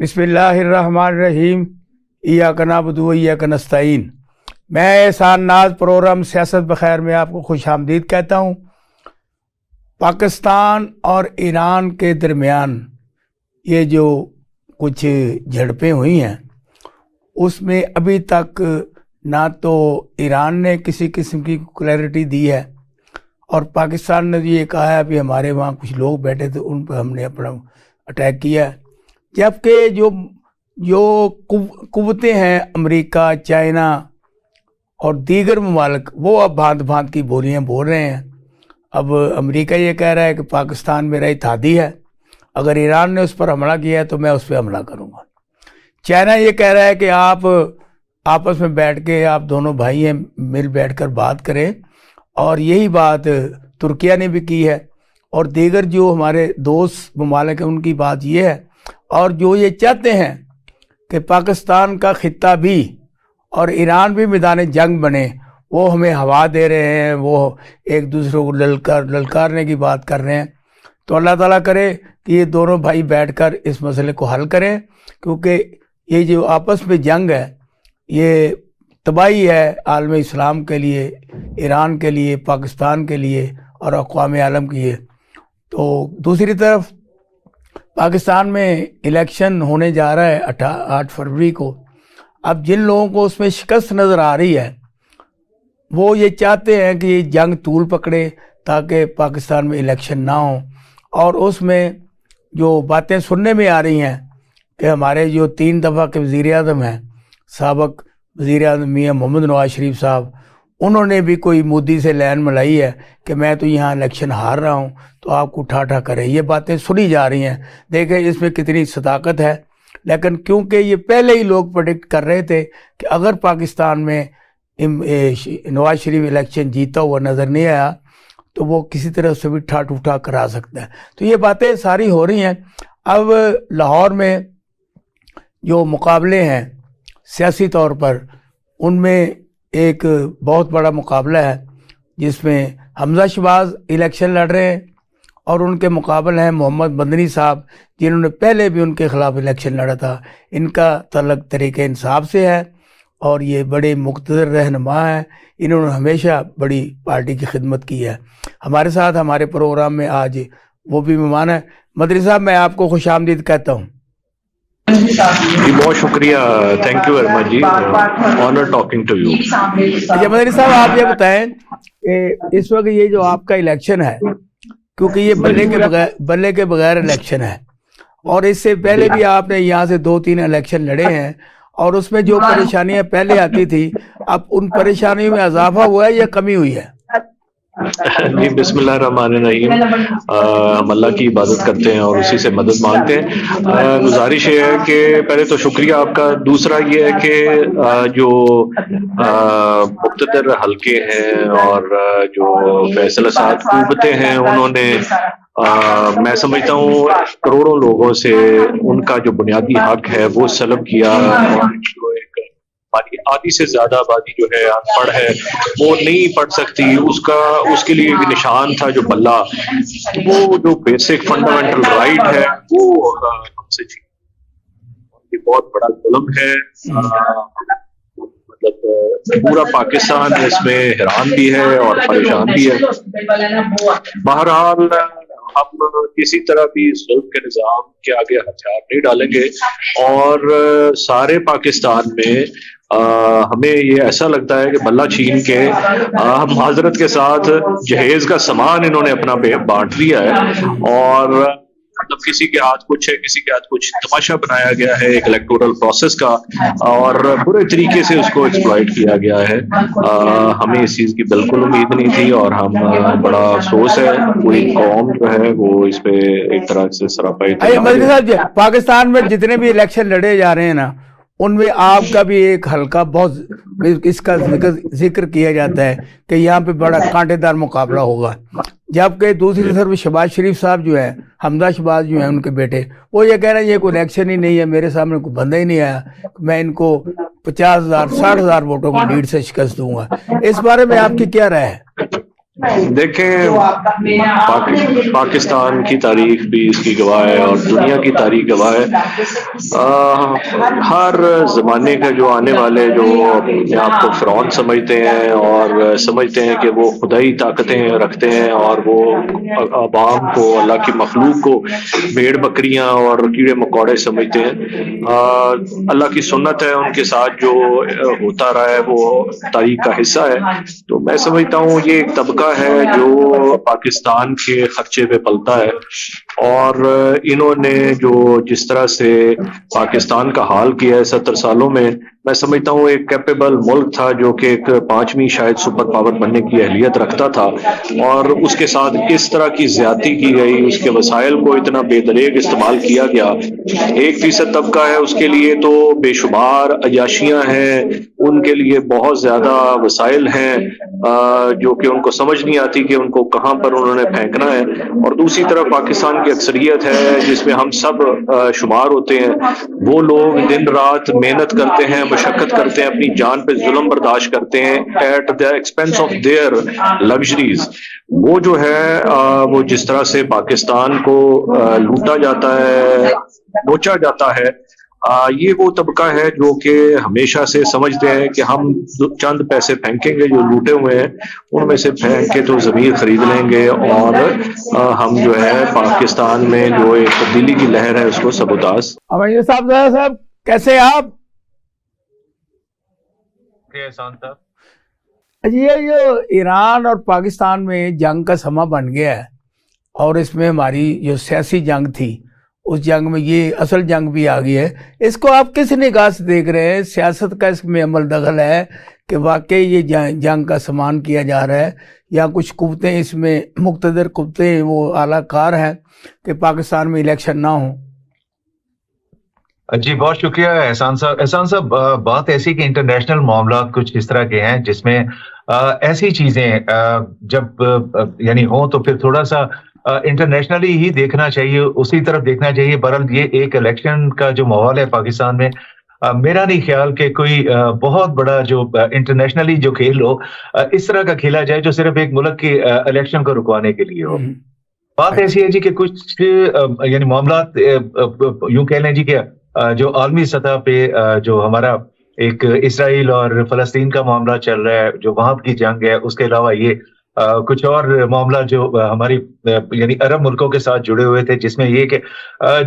بسم اللہ الرحمن الرحیم ایاک نعبد و ایاک نستعین۔ میں احسان ناز پروگرام سیاست بخیر میں آپ کو خوش آمدید کہتا ہوں۔ پاکستان اور ایران کے درمیان یہ جو کچھ جھڑپیں ہوئی ہیں اس میں ابھی تک نہ تو ایران نے کسی قسم کی کلیئرٹی دی ہے اور پاکستان نے یہ کہا ہے کہ ہمارے وہاں کچھ لوگ بیٹھے تھے ان پہ ہم نے اپنا اٹیک کیا ہے، جبکہ جو قوتیں ہیں امریکہ، چائنا اور دیگر ممالک وہ اب بھانت بھانت کی بولیاں بول رہے ہیں۔ اب امریکہ یہ کہہ رہا ہے کہ پاکستان میرا اتحادی ہے، اگر ایران نے اس پر حملہ کیا ہے تو میں اس پہ حملہ کروں گا۔ چائنا یہ کہہ رہا ہے کہ آپ آپس میں بیٹھ کے، آپ دونوں بھائی ہیں، مل بیٹھ کر بات کریں، اور یہی بات ترکیہ نے بھی کی ہے اور دیگر جو ہمارے دوست ممالک ہیں ان کی بات یہ ہے، اور جو یہ چاہتے ہیں کہ پاکستان کا خطہ بھی اور ایران بھی میدان جنگ بنے، وہ ہمیں ہوا دے رہے ہیں، وہ ایک دوسرے کو للکارنے کی بات کر رہے ہیں۔ تو اللہ تعالیٰ کرے کہ یہ دونوں بھائی بیٹھ کر اس مسئلے کو حل کریں، کیونکہ یہ جو آپس میں جنگ ہے یہ تباہی ہے عالم اسلام کے لیے، ایران کے لیے، پاکستان کے لیے اور اقوام عالم کے لیے۔ تو دوسری طرف پاکستان میں الیکشن ہونے جا رہا ہے 8 فروری کو۔ اب جن لوگوں کو اس میں شکست نظر آ رہی ہے وہ یہ چاہتے ہیں کہ یہ جنگ طول پکڑے تاکہ پاکستان میں الیکشن نہ ہو، اور اس میں جو باتیں سننے میں آ رہی ہیں کہ ہمارے جو 3 دفعہ کے وزیر اعظم ہیں، سابق وزیر اعظم میاں محمد نواز شریف صاحب، انہوں نے بھی کوئی مودی سے لین ملائی ہے کہ میں تو یہاں الیکشن ہار رہا ہوں تو آپ کو ٹھاٹھا کریں۔ یہ باتیں سنی جا رہی ہیں، دیکھیں اس میں کتنی صداقت ہے۔ لیکن کیونکہ یہ پہلے ہی لوگ پریڈکٹ کر رہے تھے کہ اگر پاکستان میں نواز شریف الیکشن جیتا ہوا نظر نہیں آیا تو وہ کسی طرح سے بھی ٹھاٹ اٹھا کرا سکتا ہے۔ تو یہ باتیں ساری ہو رہی ہیں۔ اب لاہور میں جو مقابلے ہیں سیاسی طور پر، ان میں ایک بہت بڑا مقابلہ ہے جس میں حمزہ شہباز الیکشن لڑ رہے ہیں، اور ان کے مقابل ہیں محمد مدنی صاحب جنہوں نے پہلے بھی ان کے خلاف الیکشن لڑا تھا۔ ان کا تعلق طریقہ انصاف سے ہے اور یہ بڑے مقتدر رہنما ہیں، انہوں نے ہمیشہ بڑی پارٹی کی خدمت کی ہے۔ ہمارے ساتھ ہمارے پروگرام میں آج وہ بھی مہمان ہیں۔ مدنی صاحب، میں آپ کو خوش آمدید کہتا ہوں۔ جی بہت شکریہ، تھینک یو ویری مچ جی، آنر ٹاکنگ ٹو یو۔ اچھا مدنی صاحب، آپ یہ بتائیں کہ اس وقت یہ جو آپ کا الیکشن ہے، کیونکہ یہ بلے کے بغیر الیکشن ہے، اور اس سے پہلے بھی آپ نے یہاں سے 2-3 الیکشن لڑے ہیں، اور اس میں جو پریشانیاں پہلے آتی تھی اب ان پریشانیوں میں اضافہ ہوا ہے یا کمی ہوئی ہے؟ جی بسم اللہ الرحمن الرحیم۔ ہم اللہ کی عبادت کرتے ہیں اور اسی سے مدد مانگتے ہیں۔ گزارش یہ ہے کہ پہلے تو شکریہ آپ کا، دوسرا یہ ہے کہ جو مقتدر حلقے ہیں اور جو فیصلہ ساز قوتیں ہیں، انہوں نے میں سمجھتا ہوں کروڑوں لوگوں سے ان کا جو بنیادی حق ہے وہ سلب کیا، اور جو ایک آدھی سے زیادہ آبادی جو ہے ان پڑھ ہے، وہ نہیں پڑھ سکتی، اس کے لیے ایک نشان تھا جو بلہ، وہ جو بیسک فنڈامنٹل رائٹ ہے وہ ہم سے چھین، یہ بہت بڑا ظلم ہے۔ مطلب پورا پاکستان اس میں حیران بھی ہے اور پریشان بھی ہے۔ بہرحال ہم کسی طرح بھی اس ظلم کے نظام کے آگے ہتھیار نہیں ڈالیں گے، اور سارے پاکستان میں ہمیں یہ ایسا لگتا ہے کہ بلہ چھین کے ہم حضرت کے ساتھ جہیز کا سامان انہوں نے اپنا بانٹ لیا ہے، اور مطلب کسی کے ہاتھ کچھ ہے، کسی کے ہاتھ کچھ، تماشا بنایا گیا ہے ایک الیکٹورل پروسیس کا، اور برے طریقے سے اس کو ایکسپلائٹ کیا گیا ہے۔ ہمیں اس چیز کی بالکل امید نہیں تھی، اور ہم بڑا افسوس ہے، پوری قوم جو ہے وہ اس پہ ایک طرح سے سراپائی۔ پاکستان میں جتنے بھی الیکشن لڑے جا رہے ہیں نا، ان میں آپ کا بھی ایک حلقہ بہت اس کا ذکر کیا جاتا ہے کہ یہاں پہ بڑا کانٹے دار مقابلہ ہوگا، جبکہ دوسری طرف شہباز شریف صاحب جو ہیں، حمزہ شہباز جو ہیں ان کے بیٹے، وہ یہ کہہ رہے ہیں یہ کوئی الیکشن ہی نہیں ہے، میرے سامنے کوئی بندہ ہی نہیں آیا، میں ان کو 50,000 60,000 ووٹوں کی لیڈ سے شکست دوں گا۔ اس بارے میں آپ کی کیا رائے ہے؟ دیکھیں پاکستان کی تاریخ بھی اس کی گواہ ہے اور دنیا کی تاریخ گواہ ہے. ہر زمانے کا جو آنے والے جو اپنے آپ کو فرعون سمجھتے ہیں اور سمجھتے ہیں کہ وہ خدائی طاقتیں رکھتے ہیں اور وہ عوام کو, اللہ کی مخلوق کو بھیڑ بکریاں اور کیڑے مکوڑے سمجھتے ہیں. اللہ کی سنت ہے ان کے ساتھ جو ہوتا رہا ہے وہ تاریخ کا حصہ ہے. تو میں سمجھتا ہوں یہ ایک طبقہ ہے جو پاکستان کے خرچے پہ پلتا ہے اور انہوں نے جو جس طرح سے پاکستان کا حال کیا ہے 70 سالوں میں سمجھتا ہوں ایک کیپیبل ملک تھا جو کہ ایک 5ویں شاید سپر پاور بننے کی اہلیت رکھتا تھا, اور اس کے ساتھ اس طرح کی زیادتی کی گئی, اس کے وسائل کو اتنا بے دریغ استعمال کیا گیا. 1% طبقہ ہے اس کے لیے تو بے شمار عیاشیاں ہیں, ان کے لیے بہت زیادہ وسائل ہیں جو کہ ان کو سمجھ نہیں آتی کہ ان کو کہاں پر انہوں نے پھینکنا ہے. اور دوسری طرف پاکستان کی اکثریت ہے جس میں ہم سب شمار ہوتے ہیں, وہ لوگ دن رات محنت کرتے ہیں, مشقت کرتے ہیں, اپنی جان پہ ظلم برداشت کرتے ہیں at the expense of their luxuries. وہ جو ہے وہ جس طرح سے پاکستان کو لوٹا جاتا ہے, نوچا جاتا ہے, یہ وہ طبقہ ہے جو کہ ہمیشہ سے سمجھتے ہیں کہ ہم چند پیسے پھینکیں گے جو لوٹے ہوئے ہیں, ان میں سے پھینک کے تو زمین خرید لیں گے اور ہم جو ہے پاکستان میں جو ایک تبدیلی کی لہر ہے اس کو سبوتاز. صاحب کیسے آپ؟ احسان صاحب جی, یہ جو ایران اور پاکستان میں جنگ کا سما بن گیا ہے اور اس میں ہماری جو سیاسی جنگ تھی اس جنگ میں یہ اصل جنگ بھی آ گئی ہے, اس کو آپ کس نگاہ سے دیکھ رہے ہیں؟ سیاست کا اس میں عمل دخل ہے کہ واقعی یہ جنگ کا سامان کیا جا رہا ہے, یا کچھ قوتیں اس میں مقتدر قوتیں وہ اعلیٰ کار ہیں کہ پاکستان میں الیکشن نہ ہوں؟ جی بہت شکریہ احسان صاحب. احسان صاحب بات ایسی کہ انٹرنیشنل معاملات کچھ اس طرح کے ہیں جس میں ایسی چیزیں جب یعنی ہوں تو پھر تھوڑا سا انٹرنیشنلی ہی دیکھنا چاہیے, اسی طرف دیکھنا چاہیے. بہرحال یہ ایک الیکشن کا جو ماحول ہے پاکستان میں, میرا نہیں خیال کہ کوئی بہت بڑا جو انٹرنیشنلی جو کھیل ہو اس طرح کا کھیلا جائے جو صرف ایک ملک کے الیکشن کو رکوانے کے لیے ہو. بات ایسی ہے جی کہ کچھ یعنی معاملات یوں کہہ لیں جی کہ جو عالمی سطح پہ جو ہمارا ایک اسرائیل اور فلسطین کا معاملہ چل رہا ہے, جو وہاں کی جنگ ہے, اس کے علاوہ یہ کچھ اور معاملات جو ہماری یعنی عرب ملکوں کے ساتھ جڑے ہوئے تھے, جس میں یہ کہ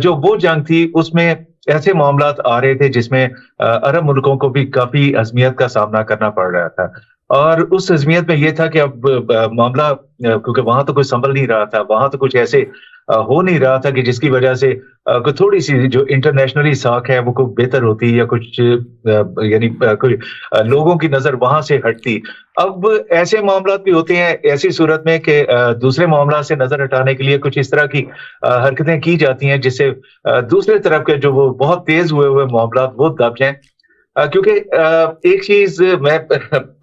جو وہ جنگ تھی اس میں ایسے معاملات آ رہے تھے جس میں عرب ملکوں کو بھی کافی ازمیت کا سامنا کرنا پڑ رہا تھا. اور اس ازمیت میں یہ تھا کہ اب معاملہ کیونکہ وہاں تو کچھ سنبھل نہیں رہا تھا, وہاں تو کچھ ایسے ہو نہیں رہا تھا کہ جس کی وجہ سے کوئی تھوڑی سی جو انٹرنیشنلی ساکھ ہے وہ کوئی بہتر ہوتی یا کچھ یعنی کوئی لوگوں کی نظر وہاں سے ہٹتی. اب ایسے معاملات بھی ہوتے ہیں ایسی صورت میں کہ دوسرے معاملات سے نظر ہٹانے کے لیے کچھ اس طرح کی حرکتیں کی جاتی ہیں جس سے دوسرے طرف کے جو وہ بہت تیز ہوئے معاملات وہ دب جائیں. کیونکہ ایک چیز میں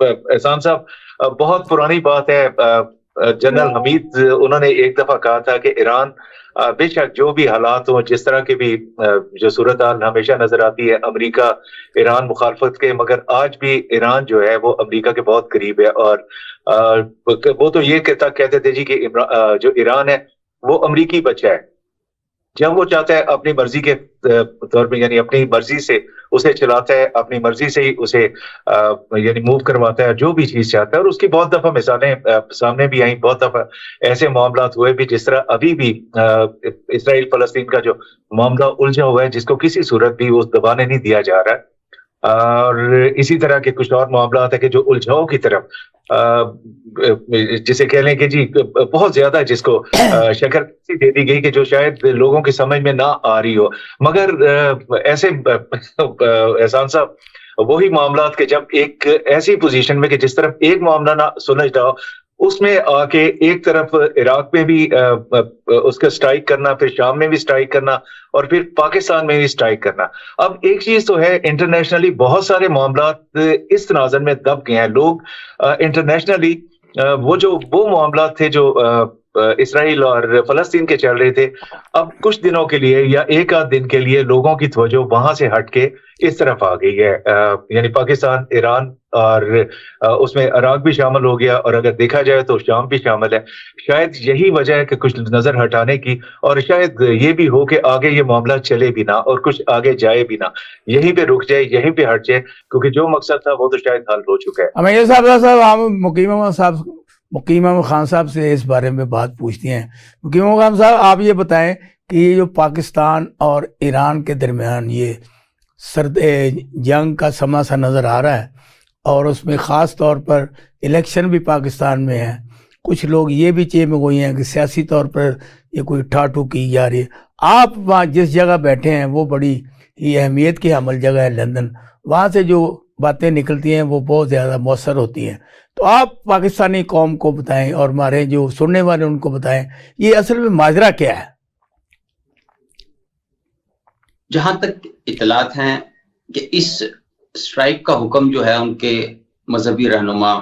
احسان صاحب بہت پرانی بات ہے, جنرل حمید انہوں نے ایک دفعہ کہا تھا کہ ایران بے شک جو بھی حالات ہوں, جس طرح کی بھی جو صورتحال ہمیشہ نظر آتی ہے, امریکہ ایران مخالفت کے, مگر آج بھی ایران جو ہے وہ امریکہ کے بہت قریب ہے. اور وہ تو یہ کہتے تھے جی کہ جو ایران ہے وہ امریکی بچہ ہے, جب وہ چاہتا ہے اپنی مرضی کے طور پہ یعنی اپنی مرضی سے اسے چلاتا ہے, اپنی مرضی سے ہی اسے یعنی موو کرواتا ہے جو بھی چیز چاہتا ہے. اور اس کی بہت دفعہ مثالیں سامنے بھی آئیں, بہت دفعہ ایسے معاملات ہوئے بھی جس طرح ابھی بھی اسرائیل فلسطین کا جو معاملہ الجھا ہوا ہے جس کو کسی صورت بھی اس دبانے نہیں دیا جا رہا ہے. اور اسی طرح کے کچھ اور معاملات ہیں کہ جو الجھاؤ کی طرف جسے کہہ لیں کہ جی بہت زیادہ جس کو شکر دے دی گئی کہ جو شاید لوگوں کی سمجھ میں نہ آ رہی ہو. مگر ایسے احسان صاحب وہی معاملات کہ جب ایک ایسی پوزیشن میں کہ جس طرف ایک معاملہ نہ سلجھ رہا ہو, اس میں آ کے ایک طرف عراق میں بھی اس کا سٹرائک کرنا, پھر شام میں بھی سٹرائک کرنا, اور پھر پاکستان میں بھی سٹرائک کرنا. اب ایک چیز تو ہے انٹرنیشنلی بہت سارے معاملات اس تناظر میں دب گئے ہیں. لوگ انٹرنیشنلی وہ معاملات تھے جو اسرائیل اور فلسطین کے چل رہے تھے، اب کچھ دنوں کے لیے یا ایک آدھ دن کے لیے لوگوں کی توجہ وہاں سے ہٹ کے اس طرف آ گئی ہے، یعنی پاکستان، ایران، اور اس میں عراق بھی شامل ہو گیا، اور اگر دیکھا جائے تو شام بھی شامل ہے۔ شاید یہی وجہ ہے کہ کچھ نظر ہٹانے کی، اور شاید یہ بھی ہو کہ آگے یہ معاملہ چلے بھی نہ اور کچھ آگے جائے بھی نہ، یہیں پہ رک جائے، یہیں پہ ہٹ جائے، کیونکہ جو مقصد تھا وہ تو شاید حل ہو چکا ہے۔ امیر صاحب مقیم احمد خان صاحب سے اس بارے میں بات پوچھتی ہیں۔ مقیم احمد خان صاحب، آپ یہ بتائیں کہ یہ جو پاکستان اور ایران کے درمیان یہ سرد جنگ کا سما سا نظر آ رہا ہے، اور اس میں خاص طور پر الیکشن بھی پاکستان میں ہے، کچھ لوگ یہ بھی چیمے گوئی ہیں کہ سیاسی طور پر یہ کوئی ٹھاٹھو کی جا رہی ہے۔ آپ وہاں جس جگہ بیٹھے ہیں وہ بڑی ہی اہمیت کی حامل جگہ ہے لندن، وہاں سے جو باتیں نکلتی ہیں وہ بہت زیادہ مؤثر ہوتی ہیں، تو آپ پاکستانی قوم کو بتائیں اور ہمارے جو سننے والے ان کو بتائیں یہ اصل میں ماجرا کیا ہے؟ جہاں تک اطلاعات ہیں کہ اس اسٹرائک کا حکم جو ہے ان کے مذہبی رہنما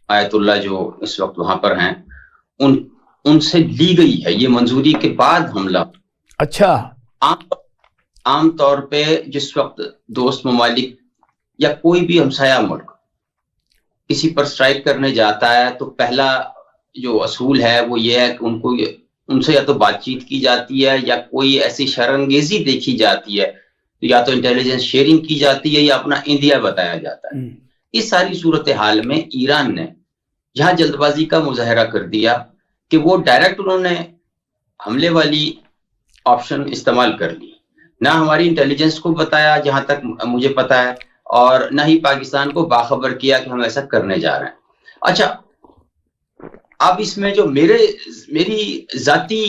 آیت اللہ جو اس وقت وہاں پر ہیں ان سے لی گئی ہے، یہ منظوری کے بعد حملہ۔ اچھا، عام طور پہ جس وقت دوست ممالک یا کوئی بھی ہمسایہ ملک کسی پر اسٹرائک کرنے جاتا ہے تو پہلا جو اصول ہے وہ یہ ہے کہ ان سے یا تو بات چیت کی جاتی ہے، یا کوئی ایسی شرانگیزی دیکھی جاتی ہے، یا تو انٹیلیجنس شیئرنگ کی جاتی ہے، یا اپنا انڈیا بتایا جاتا ہے۔ اس ساری صورتحال میں ایران نے یہاں جلد بازی کا مظاہرہ کر دیا کہ وہ ڈائریکٹ انہوں نے حملے والی آپشن استعمال کر لی، نہ ہماری انٹیلیجنس کو بتایا جہاں تک مجھے پتا ہے، اور نہ ہی پاکستان کو باخبر کیا کہ ہم ایسا کرنے جا رہے ہیں۔ اچھا، اب اس میں جو میری ذاتی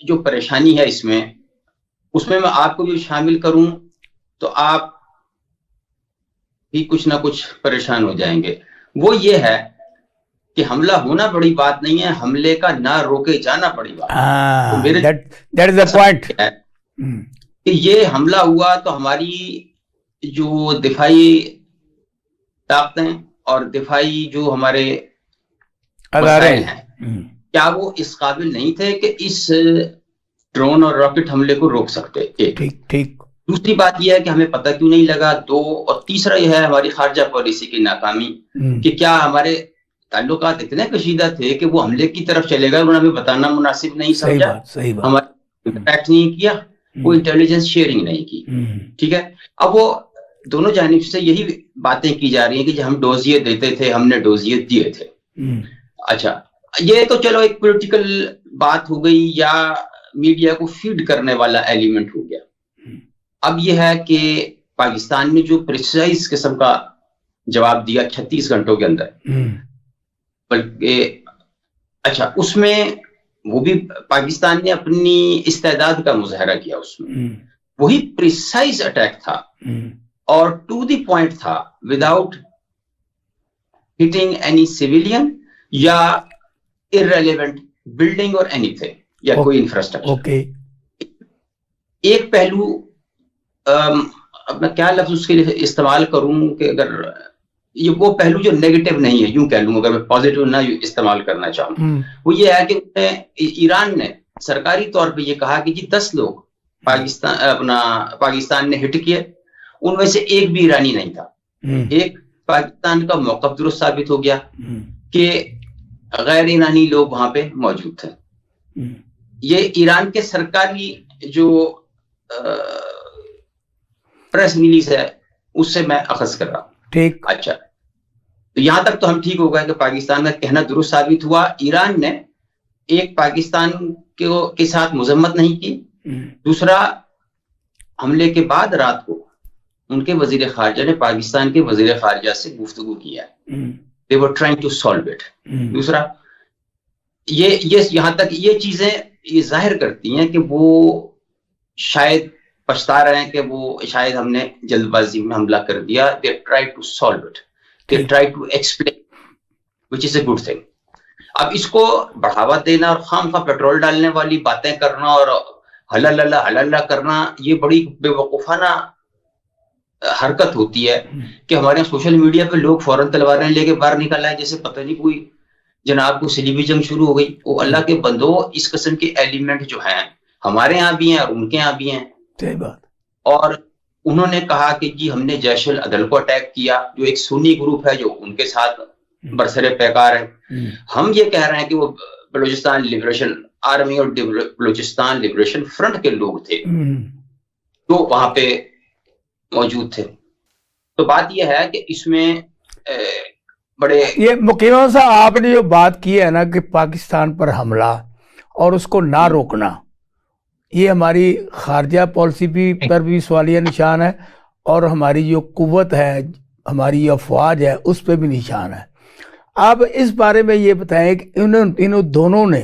جو پریشانی ہے اس میں میں آپ کو بھی شامل کروں تو آپ بھی کچھ نہ کچھ پریشان ہو جائیں گے۔ وہ یہ ہے کہ حملہ ہونا بڑی بات نہیں ہے، حملے کا نہ روکے جانا بڑی بات ہے۔ کہ یہ حملہ ہوا تو ہماری جو دفاعی طاقتیں اور دفاعی جو ہمارے وسائل ہیں، کیا وہ اس قابل نہیں تھے کہ اس ڈرون اور راکٹ حملے کو روک سکتے؟ ایک دوسری بات یہ ہے کہ ہمیں پتہ کیوں نہیں لگا، دو، اور تیسرا یہ ہے ہماری خارجہ پالیسی کی ناکامی، کہ کیا ہمارے تعلقات اتنے کشیدہ تھے کہ وہ حملے کی طرف چلے گئے، انہوں نے ہمیں بتانا مناسب نہیں سمجھا، ہمارے انٹریکٹ نہیں کیا، کوئی انٹیلیجنس شیئرنگ نہیں کی، ٹھیک ہے۔ اب وہ دونوں جانب سے یہی باتیں کی جا رہی ہیں کہ جو ہم ڈوزیے دیتے تھے، ہم نے ڈوزیے دیے تھے۔ اچھا، یہ تو چلو ایک پولیٹیکل بات ہو گئی یا میڈیا کو فیڈ کرنے والا ایلیمنٹ ہو گیا۔ اب یہ ہے کہ پاکستان نے جو پریسائز قسم کا جواب دیا 36 گھنٹوں کے اندر، بلکہ اچھا اس میں وہ بھی پاکستان نے اپنی استعداد کا مظاہرہ کیا، اس میں وہی پریسائز اٹیک تھا اور ٹو دی پوائنٹ تھا، وداؤٹ ہٹنگ اینی سیویلین یا irrelevant بلڈنگ اور اینی تھنگ یا کوئی انفراسٹرکچر۔ ایک پہلو اپنا کیا لفظ اس کے لیے استعمال کروں کہ اگر یہ وہ پہلو جو نیگیٹو نہیں ہے، یوں کہہ لوں، اگر میں پازیٹیو نہ استعمال کرنا چاہوں، وہ یہ ہے کہ ایران نے سرکاری طور پہ یہ کہا کہ جی 10 لوگ پاکستان نے ہٹ کیے، ان میں سے ایک بھی ایرانی نہیں تھا۔ ایک پاکستان کا موقف درست ثابت ہو گیا کہ غیر ایرانی لوگ وہاں پہ موجود تھے۔ یہ ایران کے سرکاری جو پریس ریلیز ہے اس سے میں اخذ کر رہا ہوں۔ ٹھیک، اچھا، تو یہاں تک تو ہم ٹھیک ہو گئے کہ پاکستان کا کہنا درست ثابت ہوا۔ ایران نے ایک پاکستان کے ساتھ مذمت نہیں کی، دوسرا حملے کے بعد رات کو ان کے وزیر خارجہ نے پاکستان کے وزیر خارجہ سے گفتگو کیا، they were trying to solve it۔ دوسرا یہ یہاں تک یہ چیزیں یہ ظاہر کرتی ہیں کہ وہ شاید پچھتا رہے ہیں کہ وہ شاید ہم نے جلد بازی میں حملہ کر دیا۔ they tried to solve it، they tried to explain، which is a good thing۔ اب اس کو بڑھاوا دینا اور خام خواہ پیٹرول ڈالنے والی باتیں کرنا اور ہلا کرنا، یہ بڑی بے وقوفانہ حرکت ہوتی ہے کہ ہمارے سوشل میڈیا پہ لوگ فوراً تلواریں لے کے باہر نکل آئے جیسے پتہ نہیں کوئی جناب کو صلیبی جنگ شروع ہو گئی. وہ اللہ کے بندو، اس قسم کے ایلیمنٹ جو ہیں ہمارے یہاں بھی ہیں اور ان کے یہاں بھی ہیں. صحیح بات. اور انہوں نے کہا کہ جی ہم نے جیش العدل کو اٹیک کیا، جو ایک سنی گروپ ہے جو ان کے ساتھ برسر پیکار ہے. ہم یہ کہہ رہے ہیں کہ وہ بلوچستان لبریشن آرمی اور بلوچستان لبریشن فرنٹ کے لوگ تھے جو وہاں پہ موجود تھے. تو بات یہ ہے کہ اس میں بڑے یہ مقیم صاحب آپ نے جو بات کی ہے نا کہ پاکستان پر حملہ اور اس کو نہ روکنا، یہ ہماری خارجہ پالیسی بھی پر بھی سوالیہ نشان ہے، اور ہماری جو قوت ہے، ہماری جو افواج ہے، اس پہ بھی نشان ہے. آپ اس بارے میں یہ بتائیں کہ انہوں دونوں نے،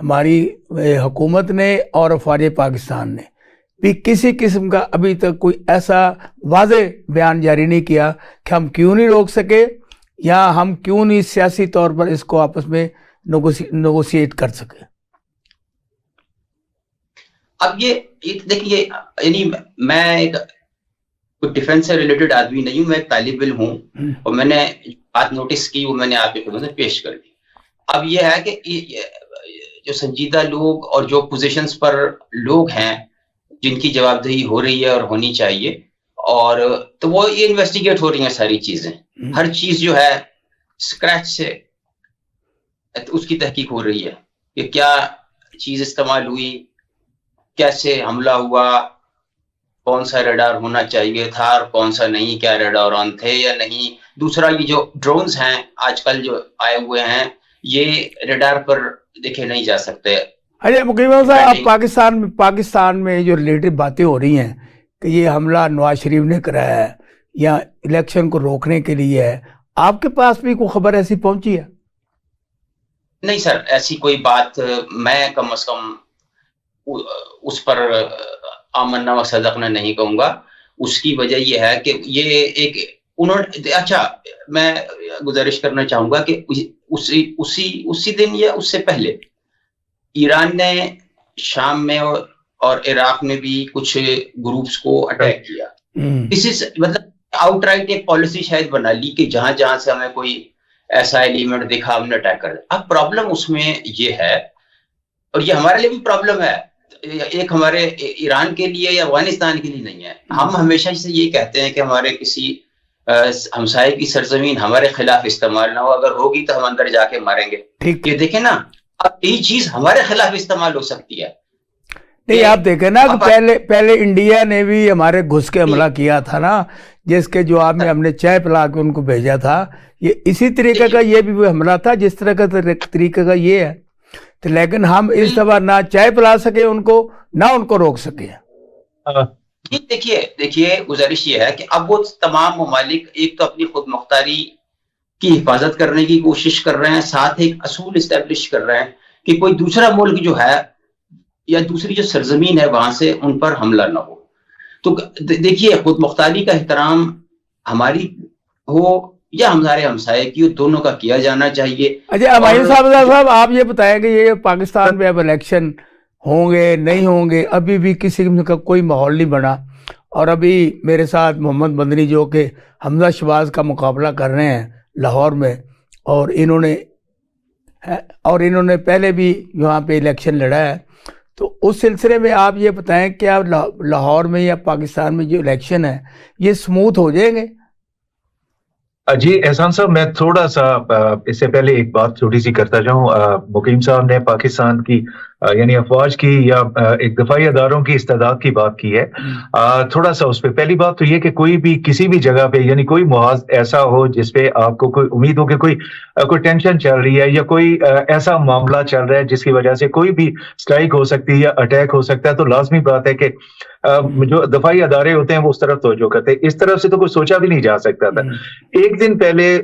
ہماری حکومت نے اور افواج پاکستان نے بھی کسی قسم کا ابھی تک کوئی ایسا واضح بیان جاری نہیں کیا کہ ہم کیوں نہیں روک سکے، یا ہم کیوں نہیں سیاسی طور پر اس کو آپس میں نیگوشیٹ کر سکے. اب یہ دیکھیے، یعنی میں ایک ڈیفینس سے ریلیٹڈ آدمی نہیں ہوں، میں ایک طالب علم ہوں، اور میں نے بات نوٹس کی وہ میں نے آپ کے خدمت میں پیش کر دی. اب یہ ہے کہ جو سنجیدہ لوگ اور جو پوزیشنز پر لوگ ہیں جن کی جواب دہی ہو رہی ہے اور ہونی چاہیے، اور تو وہ یہ انویسٹیگیٹ ہو رہی ہیں ساری چیزیں. ہر چیز جو ہے اسکریچ سے اس کی تحقیق ہو رہی ہے کہ کیا چیز استعمال ہوئی، کیسے حملہ ہوا، کون سا ریڈار ہونا چاہیے تھا اور کون سا نہیں، کیا ریڈار آن تھے یا نہیں. دوسرا یہ جو ڈرونز ہیں آج کل جو آئے ہوئے ہیں، یہ ریڈار پر دیکھے نہیں جا سکتے. اچھا مقیم صاحب، پاکستان میں جو ریلیٹڈ باتیں ہو رہی ہیں کہ یہ حملہ نواز شریف نے کرایا ہے یا الیکشن کو روکنے کے لیے ہے، آپ کے پاس بھی کوئی خبر ایسی پہنچی ہے؟ نہیں سر، ایسی کوئی بات میں کم از کم اس پر آمنا و صدقنا نہیں کہوں گا. اس کی وجہ یہ ہے کہ یہ ایک انہوں نے، اچھا میں گزارش کرنا چاہوں گا کہ اسی دن یا اس سے پہلے ایران نے شام میں اور عراق میں بھی کچھ گروپس کو اٹیک کیا. مطلب آؤٹ رائٹ ایک پالیسی شاید بنا لی کہ جہاں جہاں سے ہمیں کوئی ایسا ایلیمنٹ دکھا ہم نے اٹیک کر دیا. اب پرابلم اس میں یہ ہے، اور یہ ہمارے لیے بھی پرابلم ہے، ایک ہمارے ایران کے لیے یا افغانستان کے لیے نہیں ہے. ہم ہمیشہ سے یہ کہتے ہیں کہ ہمارے کسی ہمسائے کی سرزمین ہمارے خلاف استعمال نہ ہو، اگر ہوگی تو ہم اندر جا کے ماریں گے. یہ دیکھیں نا، اب یہی چیز ہمارے خلاف استعمال ہو سکتی ہے. نہیں آپ دیکھیں نا کہ پہلے انڈیا نے بھی ہمارے گھس کے حملہ کیا تھا نا، جس کے جواب میں ہم نے چائے پلا کے ان کو بھیجا تھا. یہ اسی طریقے کا یہ بھی وہ حملہ تھا جس طرح کا طریقے کا یہ ہے. تو لیکن ہم اس دفعہ نہ چائے پلا سکے ان کو، نہ ان کو روک سکے. دیکھیے گزارش یہ ہے کہ اب وہ تمام ممالک ایک تو اپنی خود مختاری کی حفاظت کرنے کی کوشش کر رہے ہیں، ساتھ ایک اصول اسٹیبلش کر رہے ہیں کہ کوئی دوسرا ملک جو ہے یا دوسری جو سرزمین ہے وہاں سے ان پر حملہ نہ ہو. تو دیکھیے خود مختاری کا احترام ہماری ہو یا ہمارے ہمسائے کی، دونوں کا کیا جانا چاہیے. اچھا ہمایوں صاحب آپ یہ بتائیں کہ یہ پاکستان میں اب الیکشن ہوں گے نہیں ہوں گے، ابھی بھی کسی قسم کا کوئی ماحول نہیں بنا، اور ابھی میرے ساتھ محمد مدنی جو کہ حمزہ شہباز کا مقابلہ کر رہے ہیں لاہور میں، اور انہوں نے پہلے بھی وہاں پہ الیکشن لڑا ہے. تو اس سلسلے میں آپ یہ بتائیں کہ آپ لاہور میں یا پاکستان میں جو الیکشن ہے یہ سموتھ ہو جائیں گے؟ جی احسان صاحب، میں تھوڑا سا اس سے پہلے ایک بات چھوٹی سی کرتا جاؤں. مقیم صاحب نے پاکستان کی یعنی افواج کی یا ایک دفاعی اداروں کی استعداد کی بات کی ہے. تھوڑا سا اس پہ پہلی بات تو یہ کہ کوئی بھی کسی بھی جگہ پہ یعنی کوئی محاذ ایسا ہو جس پہ آپ کو کوئی امید ہو کہ کوئی ٹینشن چل رہی ہے یا کوئی ایسا معاملہ چل رہا ہے جس کی وجہ سے کوئی بھی اسٹرائک ہو سکتی ہے یا اٹیک ہو سکتا ہے، تو لازمی بات ہے کہ جو دفاعی ادارے ہوتے ہیں وہ اس طرف توجہ کرتے ہیں. اس طرف سے تو کوئی سوچا بھی نہیں جا سکتا تھا. ایک دن پہلے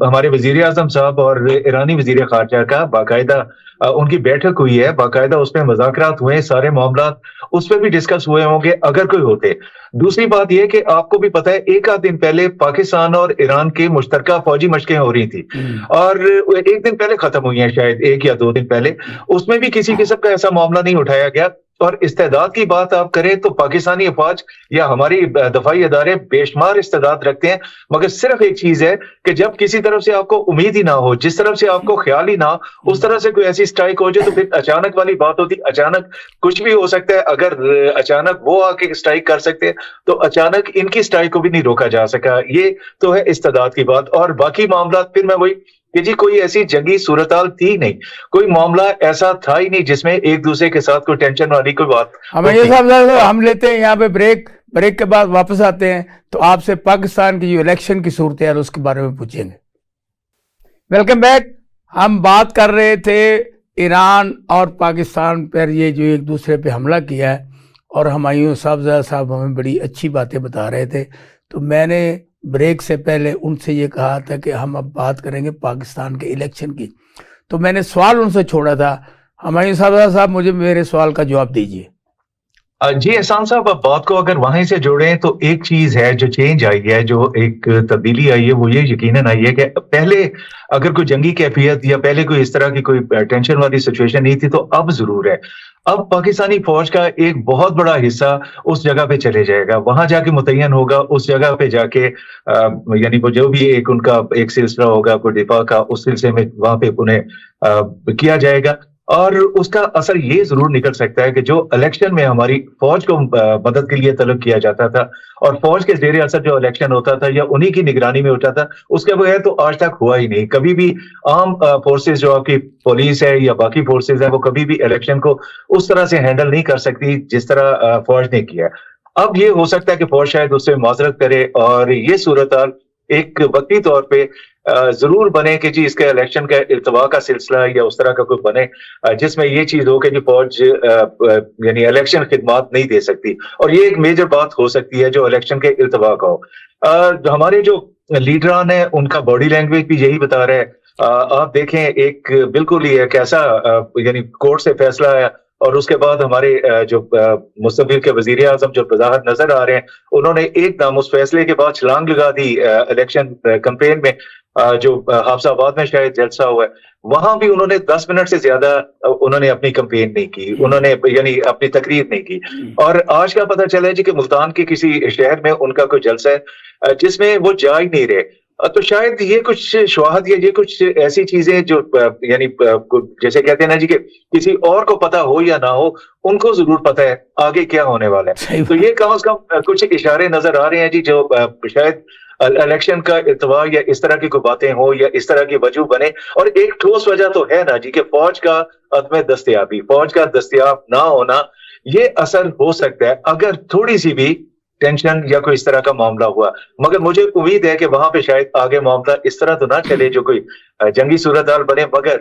ہمارے وزیر اعظم صاحب اور ایرانی وزیر خارجہ کا باقاعدہ ان کی بیٹھک ہوئی ہے، باقاعدہ اس پہ مذاکرات ہوئے، سارے معاملات اس پہ بھی ڈسکس ہوئے ہوں گے اگر کوئی ہوتے. دوسری بات یہ کہ آپ کو بھی پتہ ہے ایک آدھ دن پہلے پاکستان اور ایران کے مشترکہ فوجی مشقیں ہو رہی تھی اور ایک دن پہلے ختم ہوئی ہیں، شاید ایک یا دو دن پہلے. اس میں بھی کسی قسم کا ایسا معاملہ نہیں اٹھایا گیا اور استعداد کی بات آپ کریں تو پاکستانی افواج یا ہماری دفاعی ادارے بے شمار استعداد رکھتے ہیں، مگر صرف ایک چیز ہے کہ جب کسی طرف سے آپ کو امید ہی نہ ہو، جس طرف سے آپ کو خیال ہی نہ ہو، اس طرح سے کوئی ایسی سٹرائک ہو جائے تو پھر اچانک والی بات ہوتی، اچانک کچھ بھی ہو سکتا ہے. اگر اچانک وہ آ کے سٹرائک کر سکتے ہیں تو اچانک ان کی سٹرائک کو بھی نہیں روکا جا سکا. یہ تو ہے استعداد کی بات. اور باقی معاملات پھر میں وہی کہ جی کوئی ایسی جنگی صورتحال تھی نہیں، کوئی معاملہ ایسا تھا ہی نہیں جس میں ایک دوسرے کے ساتھ کوئی ٹینشن والی کوئی بات. ہم لیتے ہیں یہاں پہ بریک کے بعد واپس آتے ہیں تو آپ سے پاکستان کی جو الیکشن کی صورتحال اس کے بارے میں پوچھیں گے. Welcome back. ہم بات کر رہے تھے ایران اور پاکستان پر یہ جو ایک دوسرے پہ حملہ کیا ہے، اور ہمایوں صاحب ہمیں بڑی اچھی باتیں بتا رہے تھے. تو میں نے بریک سے پہلے ان سے یہ کہا تھا کہ ہم اب بات کریں گے پاکستان کے الیکشن کی. تو میں نے سوال ان سے چھوڑا تھا. ہمایوں صاحب مجھے میرے سوال کا جواب دیجیے. جی احسان صاحب، اب بات کو اگر وہیں سے جوڑیں تو ایک چیز ہے جو چینج آئی ہے، جو ایک تبدیلی آئی ہے، وہ یہ یقیناً آئی ہے کہ پہلے اگر کوئی جنگی کیفیت یا پہلے کوئی اس طرح کی کوئی ٹینشن والی سچویشن نہیں تھی، تو اب ضرور ہے. اب پاکستانی فوج کا ایک بہت بڑا حصہ اس جگہ پہ چلے جائے گا، وہاں جا کے متعین ہوگا، اس جگہ پہ جا کے یعنی وہ جو بھی ایک ان کا ایک سلسلہ ہوگا کوئی دفاع کا، اس سلسلے میں وہاں پہ انہیں کیا جائے گا. اور اس کا اثر یہ ضرور نکل سکتا ہے کہ جو الیکشن میں ہماری فوج کو مدد کے لیے طلب کیا جاتا تھا، اور فوج کے زیر اثر جو الیکشن ہوتا تھا یا انہی کی نگرانی میں ہوتا تھا، اس کے بغیر تو آج تک ہوا ہی نہیں. کبھی بھی عام فورسز جو آپ کی پولیس ہے یا باقی فورسز ہیں، وہ کبھی بھی الیکشن کو اس طرح سے ہینڈل نہیں کر سکتی جس طرح فوج نے کیا. اب یہ ہو سکتا ہے کہ فوج شاید اس سے معذرت کرے، اور یہ صورتحال ایک وقتی طور پہ ضرور بنے کہ جی اس کے الیکشن کا التوا کا سلسلہ یا اس طرح کا کوئی بنے جس میں یہ چیز ہو کہ جی فوج یعنی الیکشن خدمات نہیں دے سکتی. اور یہ ایک میجر بات ہو سکتی ہے جو الیکشن کے التوا کا ہو. ہمارے جو لیڈران ہیں ان کا باڈی لینگویج بھی یہی بتا رہے ہیں. آپ دیکھیں ایک بالکل ہی ایک ایسا یعنی کورٹ سے فیصلہ آیا، اور اس کے بعد ہمارے جو مستقبل کے وزیر اعظم جو بظاہر نظر آ رہے ہیں، انہوں نے ایک دم اس فیصلے کے بعد چھلانگ لگا دی الیکشن کمپین میں. جو حافظ آباد میں شاید جلسہ ہوا ہے، وہاں بھی انہوں نے 10 منٹ سے زیادہ انہوں نے اپنی کمپین نہیں کی، انہوں نے یعنی اپنی تقریر نہیں کی. اور آج کا پتہ چلا ہے جی کہ ملتان کے کسی شہر میں ان کا کوئی جلسہ ہے جس میں وہ جا ہی نہیں رہے. تو شاید یہ کچھ شواہد یا یہ کچھ ایسی چیزیں جو یعنی جیسے کہتے ہیں نا جی کہ کسی اور کو پتا ہو یا نہ ہو، ان کو ضرور پتا ہے آگے کیا ہونے والا ہے. تو یہ کم از کم کچھ اشارے نظر آ رہے ہیں جی جو شاید الیکشن کا التوا یا اس طرح کی کوئی باتیں ہوں یا اس طرح کی وجہ بنے. اور ایک ٹھوس وجہ تو ہے نا جی کہ فوج کا عدم دستیابی، فوج کا دستیاب نہ ہونا، یہ اثر ہو سکتا ہے اگر تھوڑی سی بھی ٹینشن یا کوئی اس طرح کا معاملہ ہوا. مگر مجھے امید ہے کہ وہاں پہ شاید آگے معاملہ اس طرح تو نہ چلے جو کوئی جنگی صورتحال بنے، مگر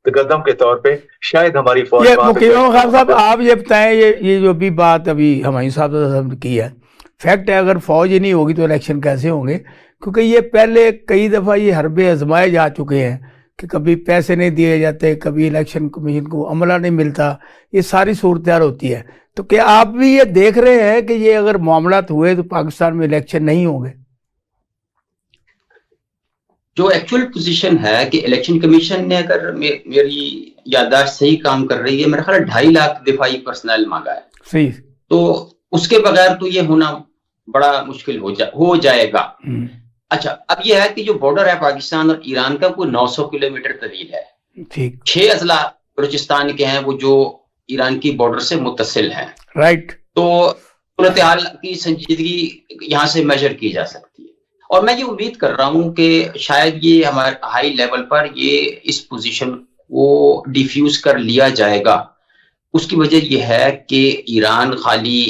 قدم کے طور پہ شاید ہماری فوج. صاحب آپ یہ بتائیں، یہ جو بھی بات ابھی ہمایوں صاحب نے کی ہے، فیکٹ ہے اگر فوج ہی نہیں ہوگی تو الیکشن کیسے ہوں گے؟ کیونکہ یہ پہلے کئی دفعہ یہ حربے آزمائے جا چکے ہیں کہ کبھی پیسے نہیں دیے جاتے، کبھی الیکشن کمیشن کو عملہ نہیں ملتا، یہ ساری صورتحال ہوتی ہے. تو کیا آپ بھی یہ دیکھ رہے ہیں کہ یہ اگر معاملات ہوئے تو پاکستان میں الیکشن نہیں ہوں گے؟ جو ایکچوئل پوزیشن ہے کہ الیکشن کمیشن نے، اگر میری یادداشت صحیح کام کر رہی ہے، میرا خیال 2.5 لاکھ دفاعی پرسنل مانگا ہے. صحیح. تو اس کے بغیر تو یہ ہونا بڑا مشکل ہو جائے گا. اچھا، اب یہ ہے کہ جو بارڈر ہے پاکستان اور ایران کا وہ 900 کلومیٹر طویل ہے. ٹھیک. 6 اضلاع بلوچستان کے ہیں وہ جو ایران کی بارڈر سے متصل ہیں. رائٹ. تو صورتحال کی سنجیدگی یہاں سے میجر کی جا سکتی ہے. اور میں یہ امید کر رہا ہوں کہ شاید یہ ہمارے ہائی لیول پر یہ اس پوزیشن کو ڈیفیوز کر لیا جائے گا. اس کی وجہ یہ ہے کہ ایران خالی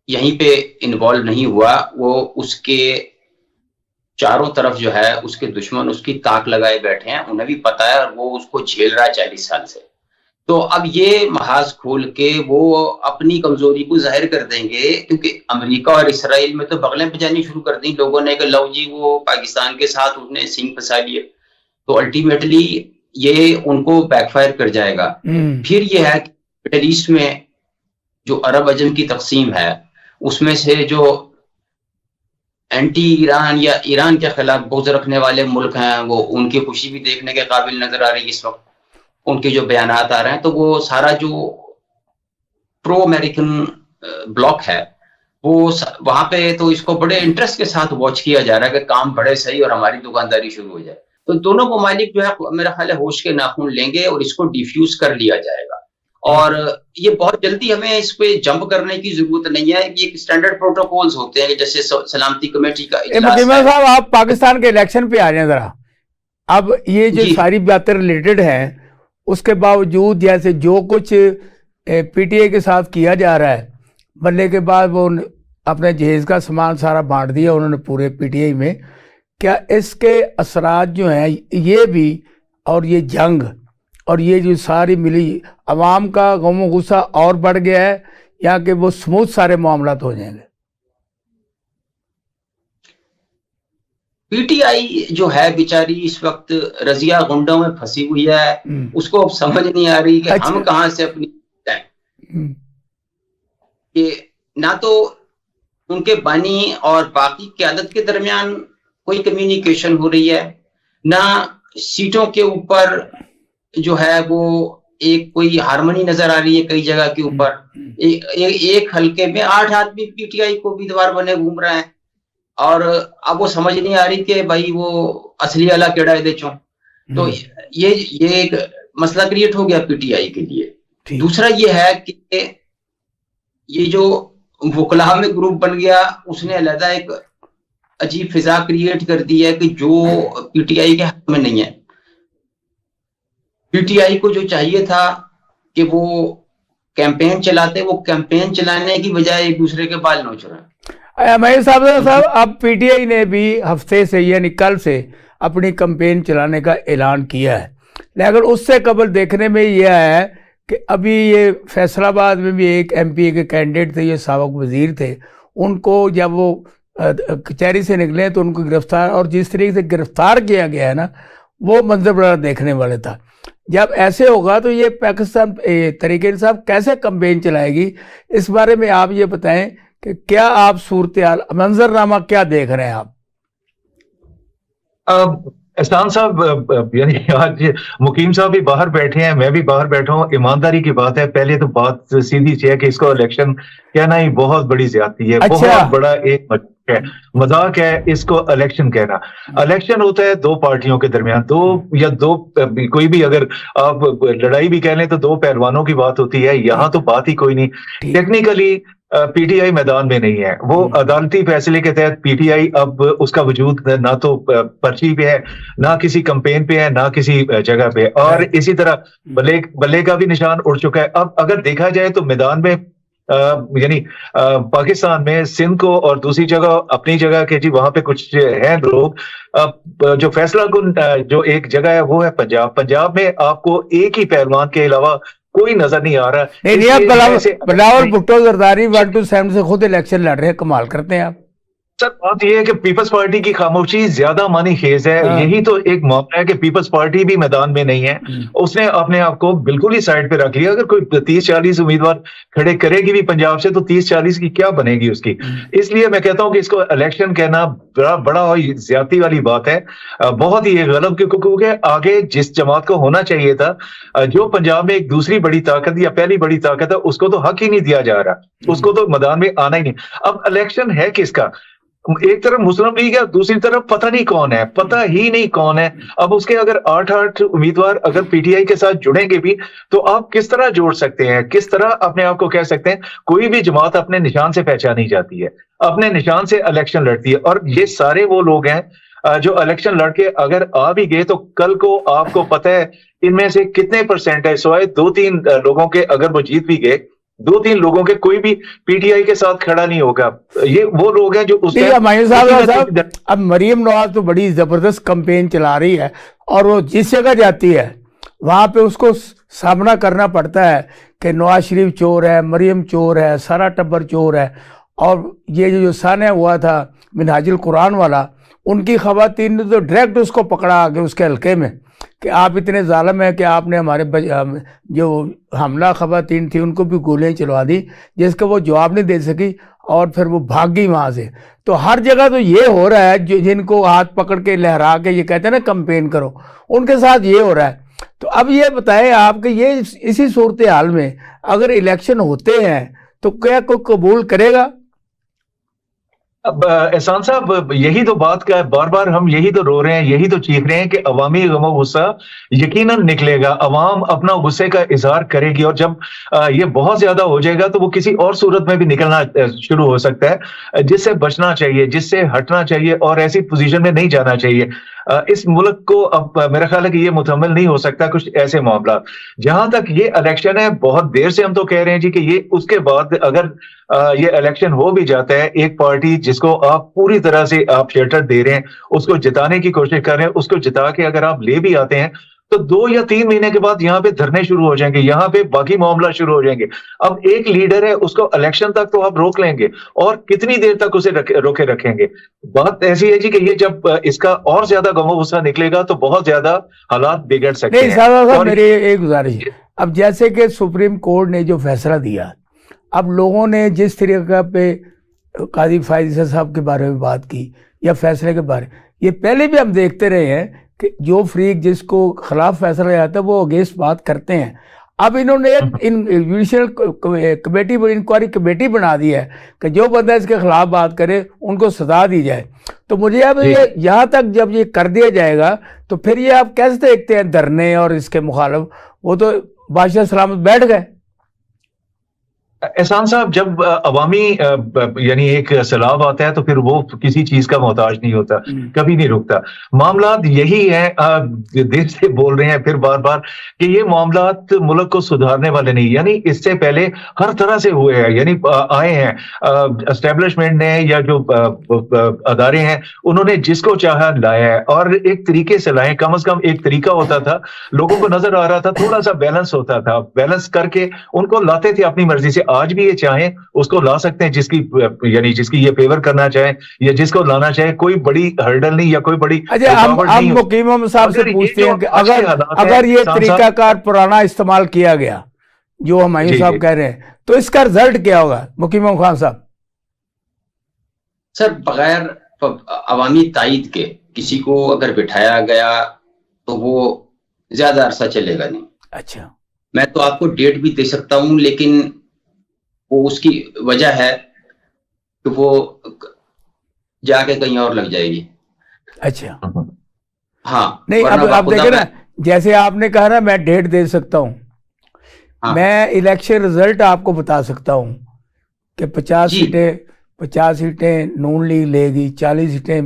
یہیں پہ انوالو نہیں ہوا، وہ اس کے چاروں طرف جو ہے اس کے دشمن اس کی تاک لگائے بیٹھے ہیں، انہیں بھی پتا ہے، اور وہ اس کو جھیل رہا ہے 40 سال سے. تو اب یہ محاذ کھول کے وہ اپنی کمزوری کو ظاہر کر دیں گے، کیونکہ امریکہ اور اسرائیل میں تو بغلیں بجانی شروع کر دیں لوگوں نے کہ لو جی وہ پاکستان کے ساتھ اس نے سنگ پھنسا لیے. تو الٹیمیٹلی یہ ان کو بیک فائر کر جائے گا. پھر یہ ہے کہ مڈل ایسٹ میں جو عرب عجم کی تقسیم ہے، اس میں سے جو اینٹی ایران یا ایران کے خلاف بغض رکھنے والے ملک ہیں، وہ ان کی خوشی بھی دیکھنے کے قابل نظر آ رہی ہے اس وقت. ان کے جو بیانات آ رہے ہیں تو وہ سارا جو پرو امریکن بلاک ہے وہ وہاں پہ تو اس کو بڑے انٹرسٹ کے ساتھ واچ کیا جا رہا ہے کہ کام بڑھے صحیح اور ہماری دکانداری شروع ہو جائے. تو دونوں ممالک جو ہے میرا خیال ہے ہوش کے ناخن لیں گے اور اس کو ڈیفیوز کر لیا جائے گا. اور یہ بہت جلدی ہمیں اس پہ جمپ کرنے کی ضرورت نہیں ہے. یہ اسٹینڈرڈ پروٹوکولز ہوتے ہیں جیسے سلامتی کمیٹی کا اجلاس ہے. صاحب آپ پاکستان کے الیکشن پہ آ جائیں ذرا. اب یہ جو ساری باتیں ریلیٹڈ ہیں اس کے باوجود جیسے جو کچھ پی ٹی آئی کے ساتھ کیا جا رہا ہے, بننے کے بعد وہ اپنے جہیز کا سامان سارا بانٹ دیا انہوں نے پورے پی ٹی آئی میں, کیا اس کے اثرات جو ہیں یہ بھی اور یہ جنگ اور یہ جو ساری ملی عوام کا غم و غصہ اور بڑھ گیا ہے یا کہ وہ سموتھ سارے معاملات ہو جائیں گے؟ پی ٹی آئی جو ہے بیچاری اس وقت رضیہ گنڈوں میں پھنسی ہوئی ہے. اس کو اب سمجھ نہیں آ رہی کہ ہم کہاں سے اپنی کہ نہ تو ان کے بانی اور باقی قیادت کے درمیان کوئی کمیونیکیشن ہو رہی ہے, نہ سیٹوں کے اوپر جو ہے وہ ایک کوئی ہارمنی نظر آ رہی ہے. کئی جگہ کے اوپر ایک حلقے میں 8 آدمی پی ٹی آئی کو امیدوار بنے گھوم رہے ہیں اور اب وہ سمجھ نہیں آ رہی کہ بھائی وہ اصلی والا کیڑا ہے چوں. تو یہ ایک مسئلہ کریٹ ہو گیا پی ٹی آئی کے لیے. دوسرا یہ ہے کہ یہ جو وکلاء میں گروپ بن گیا اس نے علیحدہ ایک عجیب فضا کریٹ کر دی ہے کہ جو پی ٹی آئی کے حق میں نہیں ہے. پی ٹی آئی کو جو چاہیے تھا کہ وہ کیمپین چلاتے, وہ کیمپین چلانے کی بجائے ایک دوسرے کے بال نوچ رہے ہیں. صاحب اب پی ٹی آئی نے بھی ہفتے سے یعنی کل سے اپنی کمپین چلانے کا اعلان کیا ہے, لیکن اس سے قبل دیکھنے میں یہ ہے کہ ابھی یہ فیصل آباد میں بھی ایک ایم پی کے کینڈیڈیٹ تھے, یہ سابق وزیر تھے, ان کو جب وہ کچہری سے نکلے تو ان کو گرفتار, اور جس طریقے سے گرفتار کیا گیا ہے نا وہ منظر بڑا دیکھنے والے تھا. جب ایسے ہوگا تو یہ پاکستان تحریک انصاف کیسے کمپین چلائے گی؟ اس بارے میں آپ یہ بتائیں کہ کیا آپ صورتحال منظرنامہ کیا دیکھ رہے ہیں آپ؟ احسان صاحب یعنی آج مقیم صاحب بھی باہر بیٹھے ہیں, میں بھی باہر بیٹھا ہوں. ایمانداری کی بات ہے, پہلے تو بات سیدھی سی ہے کہ اس کو الیکشن کہنا ہی بہت بڑی زیادتی ہے. بہت بڑا ایک مذاق ہے اس کو الیکشن کہنا. الیکشن ہوتا ہے دو پارٹیوں کے درمیان, دو کوئی بھی اگر آپ لڑائی بھی کہہ لیں تو دو پہلوانوں کی بات ہوتی ہے. یہاں تو بات ہی کوئی نہیں. ٹیکنیکلی پی ٹی آئی میدان میں نہیں ہے, وہ عدالتی فیصلے کے تحت پی ٹی آئی اب اس کا وجود نہ تو پرچی پہ ہے, نہ کسی کمپین پہ ہے, نہ کسی جگہ پہ, اور اسی طرح بلے کا بھی نشان اڑ چکا ہے. اب اگر دیکھا جائے تو میدان میں یعنی پاکستان میں سندھ کو اور دوسری جگہ اپنی جگہ کے جی وہاں پہ کچھ ہیں لوگ. جو فیصلہ کن جو ایک جگہ ہے وہ ہے پنجاب. پنجاب میں آپ کو ایک ہی پہلوان کے علاوہ کوئی نظر نہیں آ رہا. بلاول بھٹو زرداری 127 سے خود الیکشن لڑ رہے ہیں, کمال کرتے ہیں آپ. سر بات یہ ہے کہ پیپلز پارٹی کی خاموشی زیادہ معنی خیز ہے. یہی تو ایک معاملہ ہے کہ پیپلز پارٹی بھی میدان میں نہیں ہے. اس نے اپنے آپ کو بالکل ہی سائڈ پہ رکھ لیا. اگر کوئی 30-40 امیدوار کھڑے کرے گی بھی پنجاب سے تو 30-40 کی کیا بنے گی اس کی. اس لیے میں کہتا ہوں کہ اس کو الیکشن کہنا بڑا زیادتی والی بات ہے, بہت ہی غلط. کیونکہ آگے جس جماعت کو ہونا چاہیے تھا, جو پنجاب میں ایک دوسری بڑی طاقت یا پہلی بڑی طاقت ہے, اس کو تو حق ہی نہیں دیا جا رہا, اس کو تو میدان میں آنا ہی نہیں. اب الیکشن ہے کس کا؟ ایک طرف مسلم لیگ ہے, دوسری طرف پتہ نہیں کون ہے, پتہ ہی نہیں کون ہے. اب اس کے اگر 8 امیدوار اگر پی ٹی آئی کے ساتھ جڑیں گے بھی تو آپ کس طرح جوڑ سکتے ہیں, کس طرح اپنے آپ کو کہہ سکتے ہیں؟ کوئی بھی جماعت اپنے نشان سے پہچانی جاتی ہے, اپنے نشان سے الیکشن لڑتی ہے. اور یہ سارے وہ لوگ ہیں جو الیکشن لڑ کے اگر آ بھی گئے تو کل کو آپ کو پتہ ہے ان میں سے کتنے پرسنٹ ہے, سوائے 2-3 لوگوں کے اگر وہ جیت بھی گئے, 2-3 لوگوں کے کوئی بھی پی ٹی آئی کے ساتھ کھڑا نہیں ہوگا. یہ وہ لوگ ہیں جو اس صاحب اب مریم نواز تو بڑی زبردست کمپین چلا رہی ہے, اور وہ جس جگہ جاتی ہے وہاں پہ اس کو سامنا کرنا پڑتا ہے کہ نواز شریف چور ہے, مریم چور ہے, سارا ٹبر چور ہے. اور یہ جو سانحہ ہوا تھا منہاج القرآن والا, ان کی خواتین نے تو ڈائریکٹ اس کو پکڑا آگے اس کے حلقے میں کہ آپ اتنے ظالم ہیں کہ آپ نے ہمارے جو حاملہ خواتین تھی ان کو بھی گولیاں چلوا دی, جس کا وہ جواب نہیں دے سکی, اور پھر وہ بھاگ گئی وہاں سے. تو ہر جگہ تو یہ ہو رہا ہے, جن کو ہاتھ پکڑ کے لہرا کے یہ کہتے ہیں نا کمپین کرو, ان کے ساتھ یہ ہو رہا ہے. تو اب یہ بتائیں آپ کہ یہ اسی صورتحال میں اگر الیکشن ہوتے ہیں تو کیا کوئی قبول کرے گا؟ اب احسان صاحب یہی تو بات کا بار بار ہم یہی تو رو رہے ہیں، یہی تو چیخ رہے ہیں کہ عوامی غم و غصہ یقیناً نکلے گا، عوام اپنا غصے کا اظہار کرے گی، اور جب یہ بہت زیادہ ہو جائے گا تو وہ کسی اور صورت میں بھی نکلنا شروع ہو سکتا ہے، جس سے بچنا چاہیے، جس سے ہٹنا چاہیے، اور ایسی پوزیشن میں نہیں جانا چاہیے۔ اس ملک کو اب میرا خیال ہے کہ یہ متحمل نہیں ہو سکتا کچھ ایسے معاملات۔ جہاں تک یہ الیکشن ہے، بہت دیر سے ہم تو کہہ رہے ہیں جی کہ یہ اس کے بعد اگر یہ الیکشن ہو بھی جاتا ہے، ایک پارٹی جس کو آپ پوری طرح سے آپ شیلٹر دے رہے ہیں، اس کو جتانے کی کوشش کر رہے ہیں، اس کو جتا کے اگر آپ لے بھی آتے ہیں تو 2 یا 3 مہینے کے بعد یہاں پہ دھرنے شروع ہو جائیں گے، یہاں پہ باقی معاملہ شروع ہو جائیں گے۔ اب ایک لیڈر ہے، اس کو الیکشن تک تو آپ روک لیں گے، اور کتنی دیر تک اسے روکے رکھیں گے؟ بات ایسی ہے جی کہ یہ جب اس کا اور زیادہ غم و غصہ نکلے گا تو بہت زیادہ حالات بگڑ سکتے ہیں۔ نہیں صاحب میری ایک گزارش ہے، اب جیسے کہ سپریم کورٹ نے جو فیصلہ دیا، اب لوگوں نے جس طریقے پہ قاضی فائز عیسی صاحب کے بارے میں بات کی یا فیصلے کے بارے، یہ پہلے بھی ہم دیکھتے رہے ہیں کہ جو فریق جس کو خلاف فیصلہ آتا ہے وہ اگینسٹ بات کرتے ہیں۔ اب انہوں نے ایک جوڈیشل کمیٹی انکوائری کمیٹی بنا دی ہے کہ جو بندہ اس کے خلاف بات کرے ان کو سزا دی جائے۔ تو مجھے اب یہ یہاں تک جب یہ کر دیا جائے گا تو پھر یہ آپ کیسے دیکھتے ہیں دھرنے اور اس کے مخالف؟ وہ تو بادشاہ سلامت بیٹھ گئے۔ احسان صاحب جب عوامی یعنی ایک سیلاب آتا ہے تو پھر وہ کسی چیز کا محتاج نہیں ہوتا، کبھی نہیں رکتا۔ معاملات یہی ہیں، دیر سے بول رہے ہیں پھر بار بار کہ یہ معاملات ملک کو سدھارنے والے نہیں، یعنی اس سے پہلے ہر طرح سے ہوئے ہیں، یعنی آئے ہیں اسٹیبلشمنٹ نے یا جو ادارے ہیں انہوں نے جس کو چاہا لایا ہے، اور ایک طریقے سے لائے، کم از کم ایک طریقہ ہوتا تھا، لوگوں کو نظر آ رہا تھا، تھوڑا سا بیلنس ہوتا تھا، بیلنس کر کے ان کو لاتے تھے اپنی مرضی سے۔ آج بھی یہ چاہیں اس کو لا سکتے ہیں، جس کی یعنی جس کی یہ فیور کرنا چاہیں یا جس کو لانا چاہیں، کوئی بڑی ہرڈل نہیں یا کوئی بڑی رکاوٹ نہیں۔ ہم مقیم صاحب سے پوچھتے ہیں کہ اگر یہ طریقہ کار پرانا استعمال کیا گیا جو ہمایوں صاحب کہہ رہے ہیں تو اس کا رزلٹ کیا ہوگا مقیم خان صاحب؟ سر بغیر عوامی تائید کے کسی کو اگر بٹھایا گیا تو وہ زیادہ عرصہ چلے گا نہیں۔ اچھا، میں تو آپ کو ڈیٹ بھی دے سکتا ہوں، لیکن وہ اس کی وجہ ہے کہ وہ جا کے کہیں اور لگ جائے گی۔ اچھا، ہاں نہیں اب آپ دیکھیں نا، جیسے آپ نے کہا نا میں ڈیٹ دے سکتا ہوں، میں الیکشن رزلٹ آپ کو بتا سکتا ہوں کہ 50 سیٹیں نون لیگ لے گی، 40 سیٹیں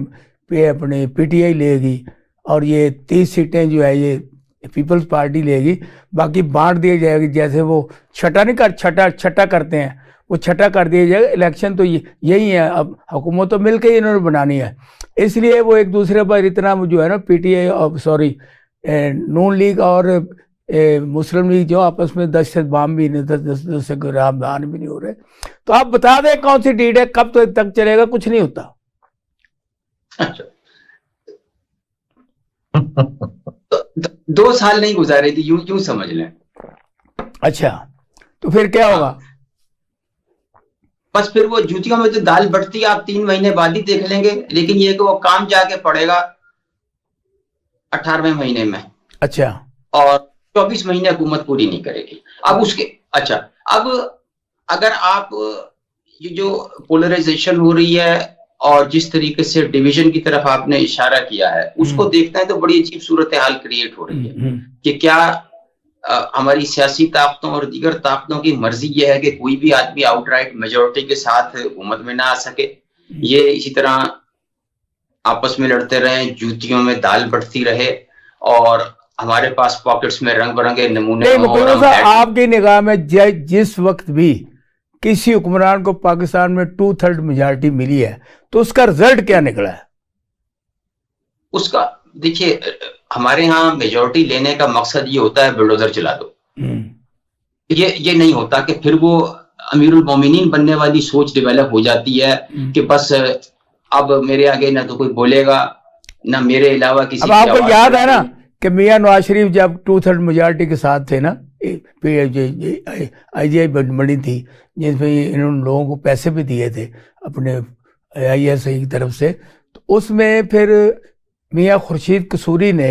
اپنے پی ٹی آئی لے گی، اور یہ 30 سیٹیں جو ہے یہ پیپلز پارٹی لے گی، باقی بانٹ دیے جائے گی۔ جیسے وہ چھٹا کرتے ہیں، وہ چھٹا کر دیا جائے گا۔ الیکشن تو یہی ہے، اب حکومت تو مل کے ہی انہوں نے بنانی ہے، اس لیے وہ ایک دوسرے پر اتنا جو ہے نا پی ٹی آئی اور نون لیگ اور مسلم لیگ جو آپس میں دہشت بام بھی نہیں، دس گرام دان بھی نہیں ہو رہے۔ تو آپ بتا دیں کون سی ڈیٹ ہے، کب تک چلے گا؟ کچھ نہیں ہوتا۔ تو 2 سال نہیں گزارے تھی، یوں سمجھ لیں۔ اچھا، تو پھر کیا ہوگا؟ بس پھر وہ جوتیوں میں تو دال بٹتی ہے، آپ 3 مہینے بعد ہی دیکھ لیں گے، لیکن یہ کہ وہ کام جا کے پڑے گا 18ویں مہینے میں۔ اچھا، اور 24 مہینے حکومت پوری نہیں کرے گی۔ اب اس کے اب اگر آپ یہ جو پولرائزیشن ہو رہی ہے اور جس طریقے سے ڈویژن کی طرف آپ نے اشارہ کیا ہے، اس کو دیکھتے ہیں تو بڑی عجیب صورتحال کریٹ ہو رہی ہے کہ کیا ہماری سیاسی طاقتوں اور دیگر طاقتوں کی مرضی یہ ہے کہ کوئی بھی آدمی آؤٹ رائٹ میجورٹی کے ساتھ حکومت میں نہ آ سکے، یہ اسی طرح آپس میں لڑتے رہیں، جوتیوں میں دال بٹتی رہے، اور ہمارے پاس پاکٹس میں رنگ برنگے نمونے آپ کی نگاہ میں جس وقت بھی کسی حکمران کو پاکستان میں 2/3 میجارٹی ملی ہے تو اس کا رزلٹ کیا نکلا ہے؟ اس کا دیکھیے، ہمارے ہاں میجورٹی لینے کا مقصد یہ ہوتا ہے بلڈوزر چلا دو، یہ نہیں ہوتا کہ پھر وہ امیر المومنین بننے والی سوچ ڈیولپ ہو جاتی ہے کہ بس اب میرے آگے نہ تو کوئی بولے گا نہ میرے علاوہ کسی۔ اب آپ کو یاد ہے نا کہ میاں نواز شریف جب 2/3 میجارٹی کے ساتھ تھے نا، آئی جی آئی بنی تھی جس میں انہوں نے لوگوں کو پیسے بھی دیے تھے اپنے آئی ایس آئی کی طرف سے، تو اس میں پھر میاں خورشید قصوری نے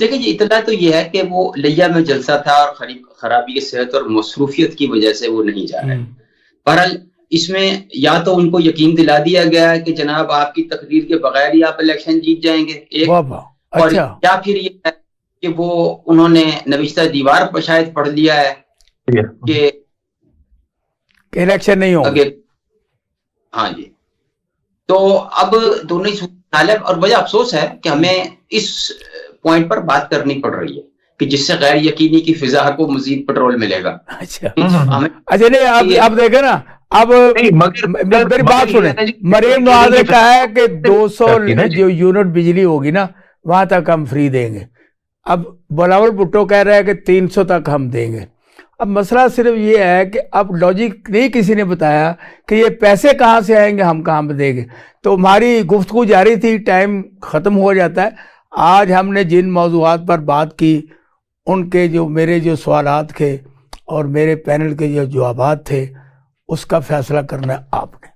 دیکھیں جی، اطلاع تو یہ ہے کہ وہ لیا میں جلسہ تھا اور خرابی صحت اور مصروفیت کی وجہ سے وہ نہیں جا رہے. بہرحال اس میں یا تو ان کو یقین دلا دیا گیا ہے کہ جناب آپ کی تقریر کے بغیر ہی آپ الیکشن جیت جائیں گے ایک، اور یا پھر یہ ہے کہ وہ انہوں نے نوشتہ دیوار پر شاید پڑھ لیا ہے کہ الیکشن نہیں ہوگا. ہاں جی. تو اب دونوں ہی صورتحال ہے، اور بڑا افسوس ہے کہ ہمیں اس پوائنٹ پر بات کرنی پڑ رہی ہے کہ جس سے غیر یقینی کی فضا کو مزید پیٹرول ملے گا. اچھا نہیں، اب دیکھیں نا، اب میری بات سنیں، مریم نواز نے کہا ہے کہ 200 جو یونٹ بجلی ہوگی نا وہاں تک ہم فری دیں گے. اب بلاول بھٹو کہہ رہا ہے کہ 300 تک ہم دیں گے. اب مسئلہ صرف یہ ہے کہ اب لاجک نہیں کسی نے بتایا کہ یہ پیسے کہاں سے آئیں گے، ہم کہاں پہ دیں گے. تو ہماری گفتگو جاری تھی، ٹائم ختم ہو جاتا ہے. آج ہم نے جن موضوعات پر بات کی ان کے جو میرے جو سوالات تھے اور میرے پینل کے جو جوابات تھے اس کا فیصلہ کرنا آپ نے.